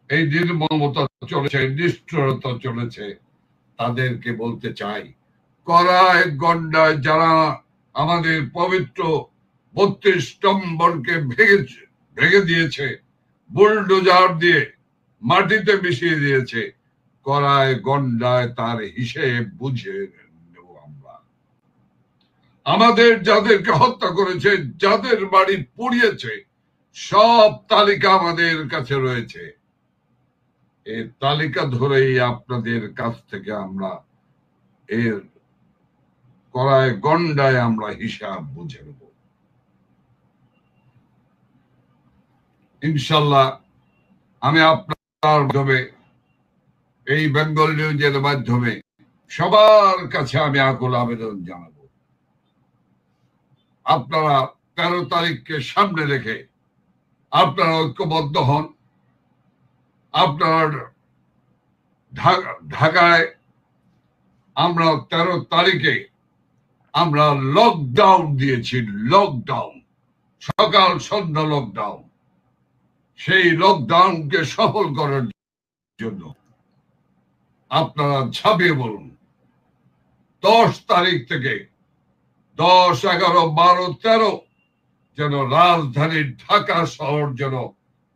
এই নির্মমতা চলেছে, নিষ্ঠুরতা চলেছে, তাদেরকে বলতে চাই, করায় গন্ডায় যারা আমাদের পবিত্র ৩২ স্তম্ভকে ভেঙে দিয়েছে, বুলডোজার দিয়ে মাটিতে মিশিয়ে দিয়েছে, করায় গন্ডায় তার হিসেব বুঝে নেব আমরা। আমাদের যাদেরকে হত্যা করেছে, যাদের বাড়ি পুড়িয়েছে, সব তালিকা আমাদের কাছে রয়েছে। এই তালিকা ধরেই আপনাদের কাছ থেকে আমরা এর করায় গন্ডায় আমরা হিসাব বুঝে নেব ইনশাল্লাহ। আমি আপনার মাধ্যমে, এই বেঙ্গল নিউজের মাধ্যমে সবার কাছে আমি আকুল আবেদন জানাবো, আপনারা ১৩ তারিখকে সামনে রেখে আপনারা ঐক্যবদ্ধ হন। আপনার ঢাকায় আমরা ১৩ তারিখে আমরা লকডাউন দিয়েছি, লকডাউন, সকাল সন্ধ্যা লকডাউন। সেই লকডাউনকে সফল করার জন্য আপনারা ঝাঁপিয়ে বলুন। ১০ তারিখ থেকে ১০, ১১, ১২, ১৩ যেন রাজধানী ঢাকা শহর যেন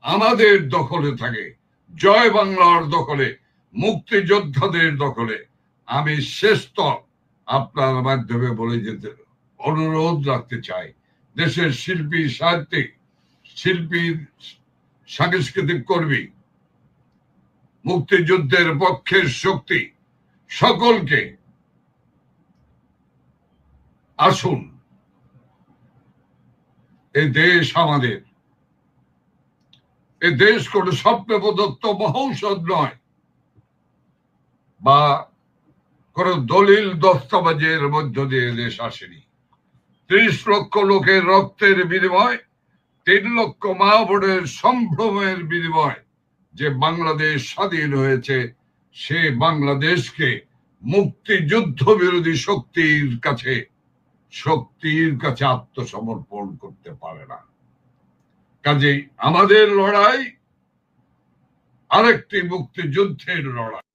আমাদের দখলে থাকে, জয় বাংলার দখলে, মুক্তিযোদ্ধাদের দখলে। আমি শেষতর আপনার মাধ্যমে বলে যেতে অনুরোধ রাখতে চাই, দেশের শিল্পী, সাহিত্যিক, শিল্পী, সাংস্কৃতিক কর্মী, মুক্তিযুদ্ধের পক্ষের শক্তি সকলকে আসুন। এই দেশ আমাদের, এই দেশ কোন স্বপ্ন প্রদত্ত মহৌষধ নয়, বা কোন দলিল দস্তাবেজের মধ্য দিয়ে দেশ আসেনি। ৩০ লক্ষ লোকের রক্তের বিনিময়, ৩ লক্ষ মা বোনের সম্ভ্রমের বিনিময় যে বাংলাদেশ স্বাধীন হয়েছে, সে বাংলাদেশকে মুক্তিযুদ্ধ বিরোধী শক্তির কাছে আত্মসমর্পণ করতে পারে না। কাজেই আমাদের লড়াই আরেকটি মুক্তিযুদ্ধের লড়াই।